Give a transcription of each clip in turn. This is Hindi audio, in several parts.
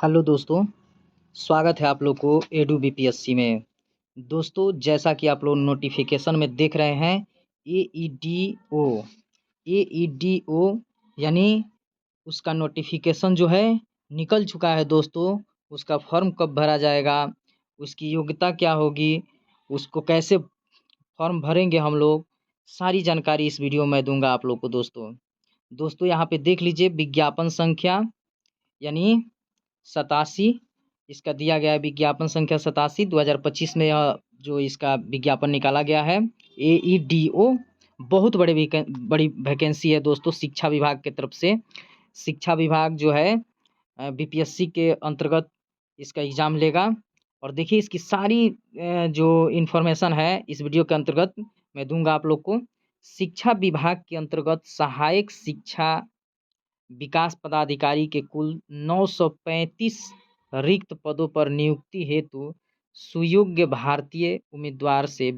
हेलो दोस्तों, स्वागत है आप लोग को एडू बीपीएससी में। दोस्तों, जैसा कि आप लोग नोटिफिकेशन में देख रहे हैं, एईडीओ यानी उसका नोटिफिकेशन जो है निकल चुका है दोस्तों। उसका फॉर्म कब भरा जाएगा, उसकी योग्यता क्या होगी, उसको कैसे फॉर्म भरेंगे हम लोग, सारी जानकारी इस वीडियो में दूंगा आप लोग को। दोस्तों यहाँ पे देख लीजिए, विज्ञापन संख्या यानी 87 इसका दिया गया है। विज्ञापन संख्या 87 2025 में यह जो इसका विज्ञापन निकाला गया है। एईडीओ बहुत बड़ी वैकेंसी है दोस्तों, शिक्षा विभाग की तरफ से। शिक्षा विभाग जो है बीपीएससी के अंतर्गत इसका एग्ज़ाम लेगा। और देखिए इसकी सारी जो इन्फॉर्मेशन है इस वीडियो के अंतर्गत मैं दूंगा आप लोग को। शिक्षा विभाग के अंतर्गत सहायक शिक्षा विकास पदाधिकारी के कुल 935 रिक्त पदों पर नियुक्ति हेतु सुयोग्य भारतीय उम्मीदवार से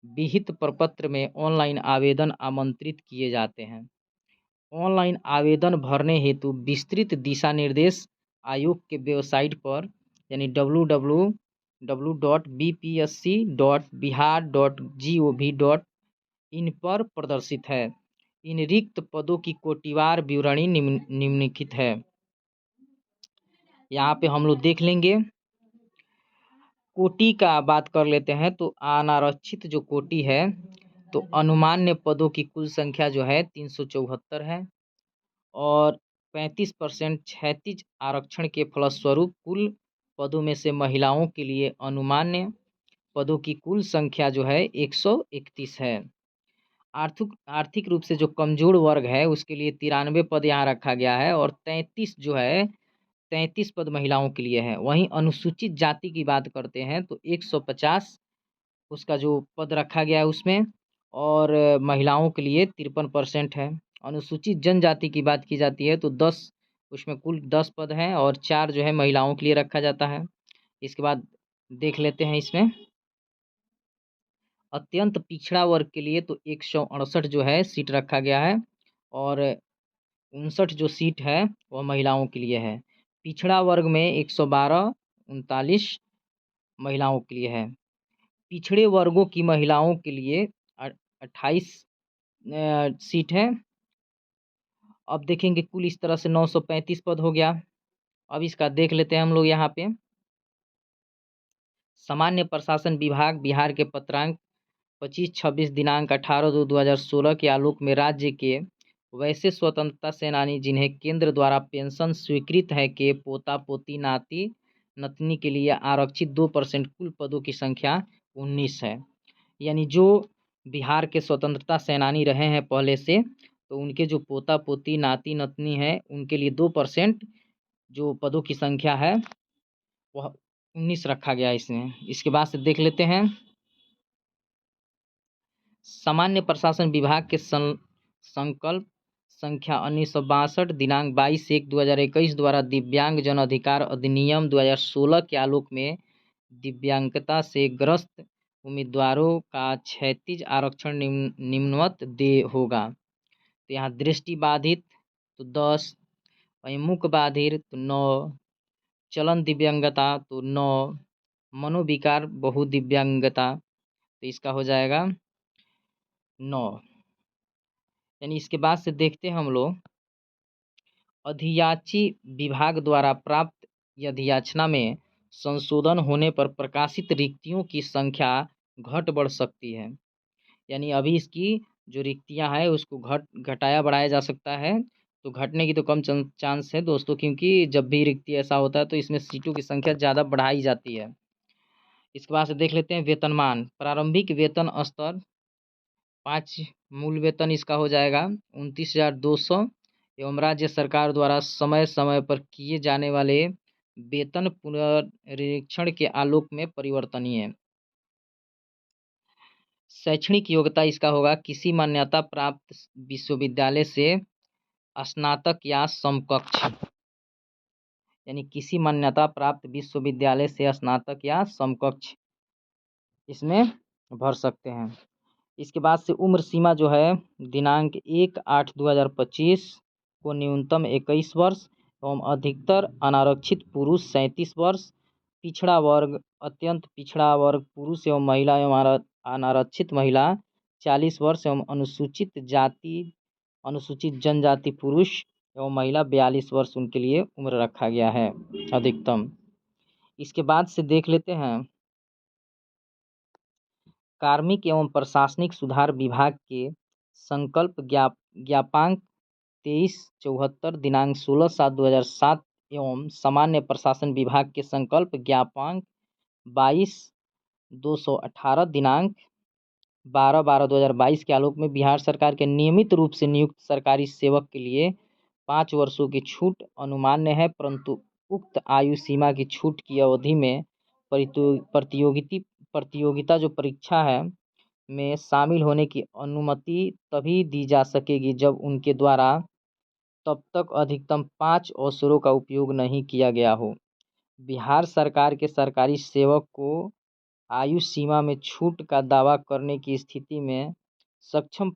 विहित प्रपत्र में ऑनलाइन आवेदन आमंत्रित किए जाते हैं। ऑनलाइन आवेदन भरने हेतु विस्तृत दिशा निर्देश आयोग के वेबसाइट पर यानी www.bpsc.bihar.gov.in पर प्रदर्शित है। इन रिक्त पदों की कोटिवार विवरणी निम्नलिखित है। यहाँ पे हम लोग देख लेंगे। कोटि का बात कर लेते हैं तो अनारक्षित जो कोटि है तो अनुमान्य पदों की कुल संख्या जो है 374 है और 35% क्षैतिज आरक्षण के फलस्वरूप कुल पदों में से महिलाओं के लिए अनुमान्य पदों की कुल संख्या जो है 131 है। आर्थिक रूप से जो कमजोर वर्ग है उसके लिए 93 पद यहाँ रखा गया है और 33 पद महिलाओं के लिए है। वहीं अनुसूचित जाति की बात करते हैं तो 150 उसका जो पद रखा गया है उसमें, और महिलाओं के लिए 53% है। अनुसूचित जनजाति की बात की जाती है तो 10 उसमें कुल 10 पद हैं और 4 जो है महिलाओं के लिए रखा जाता है। इसके बाद देख लेते हैं इसमें अत्यंत पिछड़ा वर्ग के लिए तो 168 जो है सीट रखा गया है और 59 जो सीट है वह महिलाओं के लिए है। पिछड़ा वर्ग में 112 39 महिलाओं के लिए है। पिछड़े वर्गों की महिलाओं के लिए 28 सीट है। अब देखेंगे कुल इस तरह से 935 पद हो गया। अब इसका देख लेते हैं हम लोग यहाँ पे। सामान्य प्रशासन विभाग बिहार के पत्रांक 25-26 दिनांक 18/2/2016 के आलोक में राज्य के वैसे स्वतंत्रता सेनानी जिन्हें केंद्र द्वारा पेंशन स्वीकृत है के पोता पोती नाती नतनी के लिए आरक्षित 2% कुल पदों की संख्या 19 है। यानी जो बिहार के स्वतंत्रता सेनानी रहे हैं पहले से, तो उनके जो पोता पोती नाती नतनी है उनके लिए 2% जो पदों की संख्या है वह 19 रखा गया इसमें। इसके बाद से देख लेते हैं सामान्य प्रशासन विभाग के संकल्प संख्या 1962 दिनांक 22/1/2021 द्वारा दिव्यांग जन अधिकार अधिनियम 2016 के आलोक में दिव्यांगता से ग्रस्त उम्मीदवारों का क्षैतिज आरक्षण निम्नवत दे होगा। तो यहाँ दृष्टि बाधित तो 10, वहीं मुख बाधित तो 9, चलन दिव्यांगता तो 9, मनोविकार बहुदिव्यांगता तो इसका हो जाएगा 9। यानी इसके बाद से देखते हैं हम लोग अधियाची विभाग द्वारा प्राप्त अधियाचना में संशोधन होने पर प्रकाशित रिक्तियों की संख्या घट बढ़ सकती है। यानी अभी इसकी जो रिक्तियां हैं उसको घटाया बढ़ाया जा सकता है। तो घटने की तो कम चांस है दोस्तों, क्योंकि जब भी रिक्ति ऐसा होता है तो इसमें सीटों की संख्या ज़्यादा बढ़ाई जाती है। इसके बाद से देख लेते हैं वेतनमान। प्रारंभिक वेतन स्तर 5 मूल वेतन इसका हो जाएगा 29,200 एवं राज्य सरकार द्वारा समय समय पर किए जाने वाले वेतन पुनरीक्षण के आलोक में परिवर्तनीय है। शैक्षणिक योग्यता इसका होगा किसी मान्यता प्राप्त विश्वविद्यालय से स्नातक या समकक्ष, यानी किसी मान्यता प्राप्त विश्वविद्यालय से स्नातक या समकक्ष इसमें भर सकते हैं। इसके बाद से उम्र सीमा जो है दिनांक 1/8/2025 को न्यूनतम 21 वर्ष एवं अधिकतर अनारक्षित पुरुष 37 वर्ष, पिछड़ा वर्ग, अत्यंत पिछड़ा वर्ग पुरुष एवं महिला एवं अनारक्षित महिला 40 वर्ष एवं अनुसूचित जनजाति पुरुष एवं महिला 42 वर्ष उनके लिए उम्र रखा गया है अधिकतम। इसके बाद से देख लेते हैं कार्मिक एवं प्रशासनिक सुधार विभाग के संकल्प ज्ञापांक 2374 दिनांक 16/7/2007 एवं सामान्य प्रशासन विभाग के संकल्प ज्ञापांक 22/218 दिनांक 12/12/2022 के आलोक में बिहार सरकार के नियमित रूप से नियुक्त सरकारी सेवक के लिए 5 वर्षों की छूट अनुमान्य है, परंतु उक्त आयु सीमा की छूट की अवधि में प्रतियोगिता जो परीक्षा है में शामिल होने की अनुमति तभी दी जा सकेगी जब उनके द्वारा तब तक अधिकतम 5 अवसरों का उपयोग नहीं किया गया हो। बिहार सरकार के सरकारी सेवक को आयु सीमा में छूट का दावा करने की स्थिति में सक्षम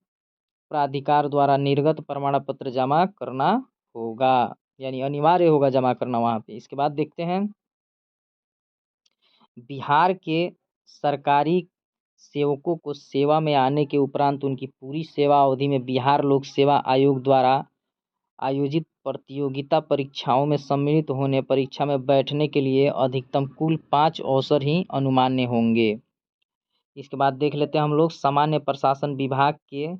प्राधिकार द्वारा निर्गत प्रमाण पत्र जमा करना होगा, यानी अनिवार्य होगा जमा करना वहाँ पे। इसके बाद देखते हैं बिहार के सरकारी सेवकों को सेवा में आने के उपरांत उनकी पूरी सेवा अवधि में बिहार लोक सेवा आयोग द्वारा आयोजित प्रतियोगिता परीक्षाओं में सम्मिलित होने, परीक्षा में बैठने के लिए अधिकतम कुल 5 अवसर ही अनुमान्य होंगे। इसके बाद देख लेते हैं हम लोग सामान्य प्रशासन विभाग के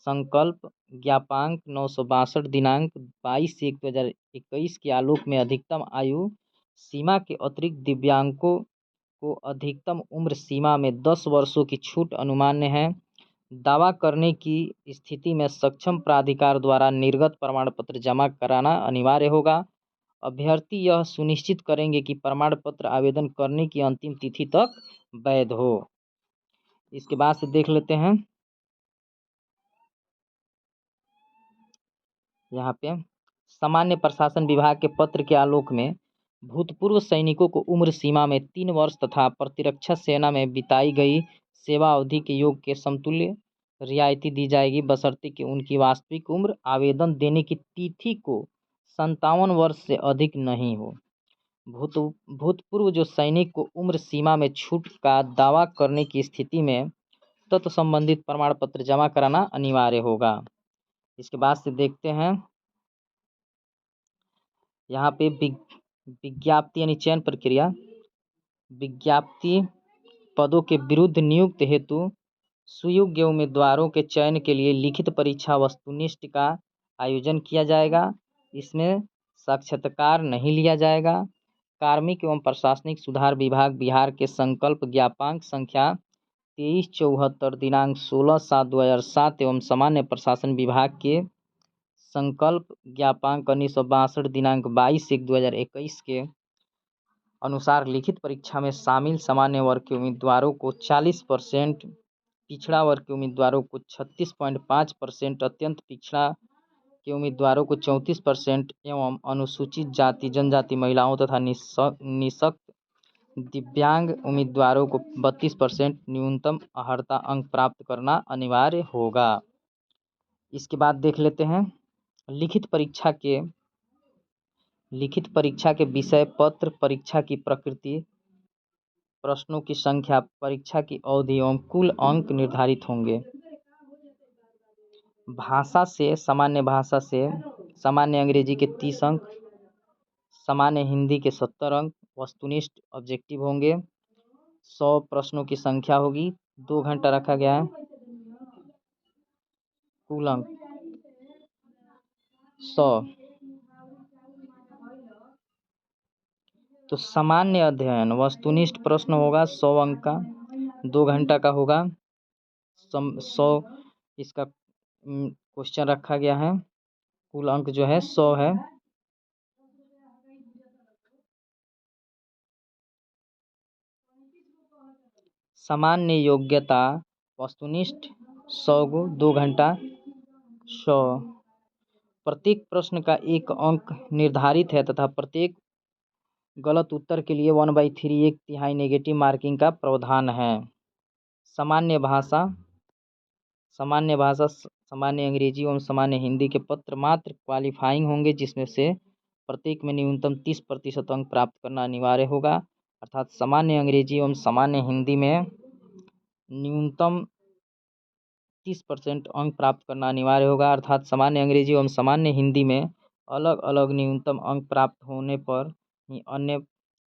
संकल्प ज्ञापांक 962 दिनांक 22/1/2021 के आलोक में अधिकतम आयु सीमा के अतिरिक्त दिव्यांगों को अधिकतम उम्र सीमा में 10 वर्षों की छूट अनुमान्य है। दावा करने की स्थिति में सक्षम प्राधिकार द्वारा निर्गत प्रमाण पत्र जमा कराना अनिवार्य होगा। अभ्यर्थी यह सुनिश्चित करेंगे कि प्रमाण पत्र आवेदन करने की अंतिम तिथि तक वैध हो। इसके बाद से देख लेते हैं यहाँ पे सामान्य प्रशासन विभाग के पत्र के आलोक में भूतपूर्व सैनिकों को उम्र सीमा में 3 वर्ष तथा प्रतिरक्षा सेना में बिताई गई सेवा अवधि के योग के समतुल्य रियायती दी जाएगी, बशर्ते कि उनकी वास्तविक उम्र आवेदन देने की तिथि को 57 वर्ष से अधिक नहीं हो। भूतपूर्व जो सैनिक को उम्र सीमा में छूट का दावा करने की स्थिति में तत्संबंधित प्रमाण पत्र जमा कराना अनिवार्य होगा। इसके बाद से देखते हैं यहाँ पे विज्ञप्ति यानी चयन प्रक्रिया। विज्ञप्ति पदों के विरुद्ध नियुक्त हेतु सुयोग्य उम्मीदवारों के चयन के लिए लिखित परीक्षा वस्तुनिष्ठ का आयोजन किया जाएगा। इसमें साक्षात्कार नहीं लिया जाएगा। कार्मिक एवं प्रशासनिक सुधार विभाग बिहार के संकल्प ज्ञापांक संख्या 2374 दिनांक 16/7/2007 एवं सामान्य प्रशासन विभाग के संकल्प ज्ञापांक 1962 दिनांक 22/1/2021 के अनुसार लिखित परीक्षा में शामिल सामान्य वर्ग के उम्मीदवारों को 40%, पिछड़ा वर्ग के उम्मीदवारों को 36.5%, अत्यंत पिछड़ा के उम्मीदवारों को 34% एवं अनुसूचित जाति जनजाति महिलाओं तथा निःशक्त दिव्यांग उम्मीदवारों को 32% न्यूनतम अर्हता अंक प्राप्त करना अनिवार्य होगा। इसके बाद देख लेते हैं लिखित परीक्षा के विषय पत्र, परीक्षा की प्रकृति, प्रश्नों की संख्या, परीक्षा की अवधि एवं कुल अंक निर्धारित होंगे। भाषा से सामान्य अंग्रेजी के 30 अंक, सामान्य हिंदी के 70 अंक, वस्तुनिष्ठ ऑब्जेक्टिव होंगे। 100 प्रश्नों की संख्या होगी, 2 घंटा रखा गया है। कुल अंक 100। तो सामान्य अध्ययन वस्तुनिष्ठ प्रश्न होगा 100 अंक का, 2 घंटा का होगा। 100 इसका क्वेश्चन रखा गया है। कुल अंक जो है 100 है। सामान्य योग्यता वस्तुनिष्ठ 100 को 2 घंटा 100। प्रत्येक प्रश्न का 1 अंक निर्धारित है तथा प्रत्येक गलत उत्तर के लिए 1/3 1/3 नेगेटिव मार्किंग का प्रावधान है। सामान्य भाषा, सामान्य अंग्रेजी एवं सामान्य हिंदी के पत्र मात्र क्वालिफाइंग होंगे, जिसमें से प्रत्येक में न्यूनतम 30% अंक प्राप्त करना अनिवार्य होगा। अर्थात सामान्य अंग्रेजी एवं सामान्य हिंदी में न्यूनतम 30% अंक प्राप्त करना अनिवार्य होगा। अर्थात सामान्य अंग्रेजी एवं सामान्य हिंदी में अलग अलग न्यूनतम अंक प्राप्त होने पर ही अन्य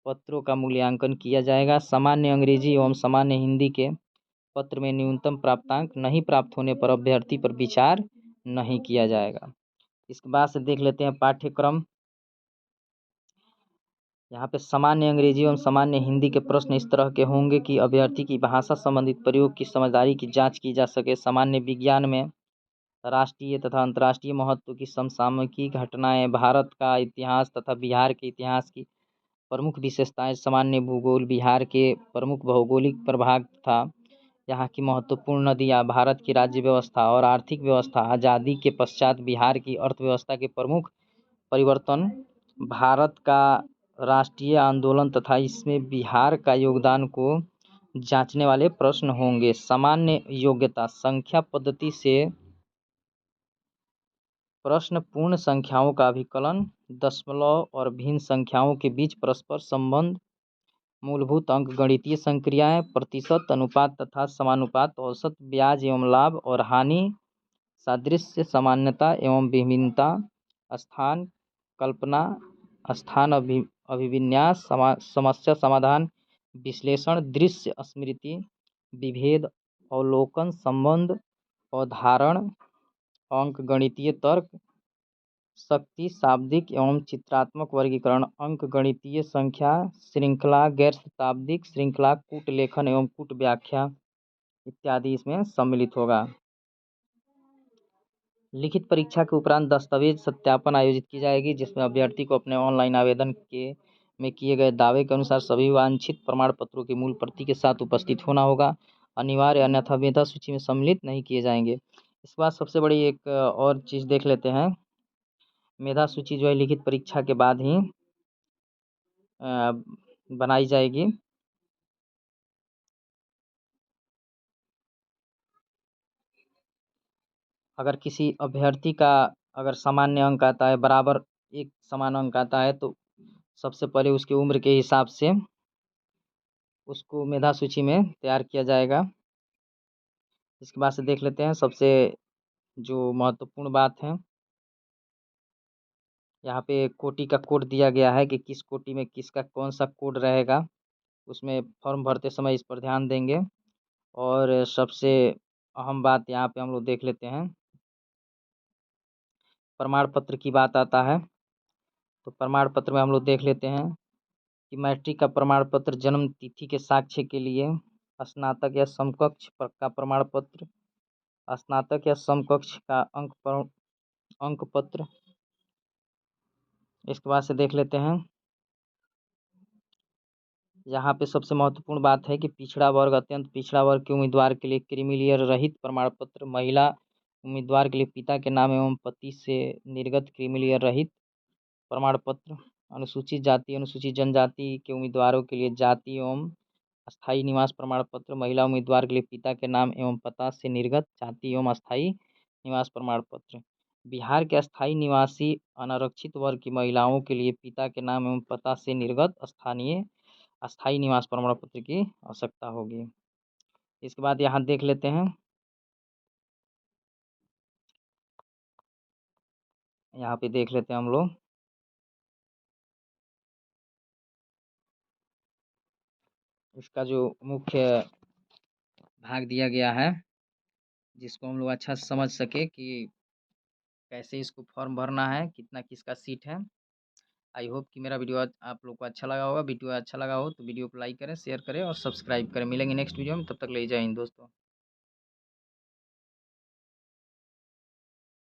पत्रों का मूल्यांकन किया जाएगा। सामान्य अंग्रेजी एवं सामान्य हिंदी के पत्र में न्यूनतम प्राप्तांक नहीं प्राप्त होने पर अभ्यर्थी पर विचार नहीं किया जाएगा। इसके बाद से देख लेते हैं पाठ्यक्रम। यहाँ पे सामान्य अंग्रेजी एवं सामान्य हिंदी के प्रश्न इस तरह के होंगे कि अभ्यर्थी की भाषा संबंधित प्रयोग की समझदारी की जांच की जा सके। सामान्य विज्ञान में राष्ट्रीय तथा अंतर्राष्ट्रीय महत्व की समसामयिक घटनाएं, भारत का इतिहास तथा बिहार के इतिहास की प्रमुख विशेषताएं, सामान्य भूगोल, बिहार के प्रमुख भौगोलिक प्रभाग तथा यहाँ की महत्वपूर्ण नदियाँ, भारत की राज्य व्यवस्था और आर्थिक व्यवस्था, आज़ादी के पश्चात बिहार की अर्थव्यवस्था के प्रमुख परिवर्तन, भारत का राष्ट्रीय आंदोलन तथा इसमें बिहार का योगदान को जांचने वाले प्रश्न होंगे। सामान्य योग्यता, संख्या पद्धति से प्रश्न पूर्ण संख्याओं का अभिकलन, दशमलव और भिन्न संख्याओं के बीच परस्पर संबंध, मूलभूत अंक गणितीय संक्रियाएं, प्रतिशत, अनुपात तथा समानुपात, औसत, ब्याज एवं लाभ और हानि, सादृश्य, सामान्यता एवं विभिन्नता, स्थान कल्पना, स्थान अभिविन्यास, समस्या समाधान, विश्लेषण, दृश्य स्मृति, विभेद, अवलोकन, संबंध, अवधारण, अंक गणितीय तर्क, शक्ति, शाब्दिक एवं चित्रात्मक वर्गीकरण, अंक गणितीय संख्या, श्रृंखला, गैर शताब्दिक श्रृंखला, कूट लेखन एवं कूट व्याख्या इत्यादि इसमें सम्मिलित होगा। लिखित परीक्षा के उपरांत दस्तावेज सत्यापन आयोजित की जाएगी, जिसमें अभ्यर्थी को अपने ऑनलाइन आवेदन में किए गए दावे के अनुसार सभी वांछित प्रमाण पत्रों की मूल प्रति के साथ उपस्थित होना होगा। अनिवार्य अन्यथा मेधा सूची में सम्मिलित नहीं किए जाएंगे। इसके बाद सबसे बड़ी एक और चीज़ देख लेते हैं। मेधा सूची जो है लिखित परीक्षा के बाद ही बनाई जाएगी। अगर किसी अभ्यर्थी का अगर सामान्य अंक आता है, बराबर एक समान अंक आता है, तो सबसे पहले उसकी उम्र के हिसाब से उसको मेधा सूची में तैयार किया जाएगा। इसके बाद से देख लेते हैं सबसे जो महत्वपूर्ण बात है। यहाँ पे कोटि का कोड दिया गया है कि किस कोटि में किसका कौन सा कोड रहेगा, उसमें फॉर्म भरते समय इस पर ध्यान देंगे। और सबसे अहम बात यहाँ पे हम लोग देख लेते हैं, प्रमाण पत्र की बात आता है। तो प्रमाण पत्र में हम लोग देख लेते हैं कि मैट्रिक का प्रमाण पत्र, जन्म तिथि के साक्ष्य के लिए, स्नातक या समकक्ष का प्रमाण पत्र, स्नातक या समकक्ष का अंक पत्र। इसके बाद से देख लेते हैं, यहाँ पे सबसे महत्वपूर्ण बात है कि पिछड़ा वर्ग, अत्यंत पिछड़ा वर्ग के उम्मीदवार के लिए क्रीमी लेयर रहित प्रमाण पत्र, महिला उम्मीदवार के लिए पिता के नाम एवं पति से निर्गत क्रीमी लेयर रहित प्रमाण पत्र, अनुसूचित जाति अनुसूचित जनजाति के उम्मीदवारों के लिए जाति एवं अस्थायी निवास प्रमाण पत्र, महिला उम्मीदवार के लिए पिता के नाम एवं पता से निर्गत जाति एवं अस्थायी निवास प्रमाण पत्र। बिहार के अस्थायी निवासी अनारक्षित वर्ग की महिलाओं के लिए पिता के नाम एवं पता से निर्गत अस्थायी निवास प्रमाण पत्र की आवश्यकता होगी। इसके बाद यहाँ देख लेते हैं, यहाँ पे देख लेते हैं हम लोग इसका जो मुख्य भाग दिया गया है, जिसको हम लोग अच्छा समझ सके कि कैसे इसको फॉर्म भरना है, कितना किसका सीट है। आई होप कि मेरा वीडियो आप लोग को अच्छा लगा होगा। वीडियो अच्छा लगा हो तो वीडियो को लाइक करें, शेयर करें और सब्सक्राइब करें। मिलेंगे नेक्स्ट वीडियो में, तब तक ले जय हिंद दोस्तों।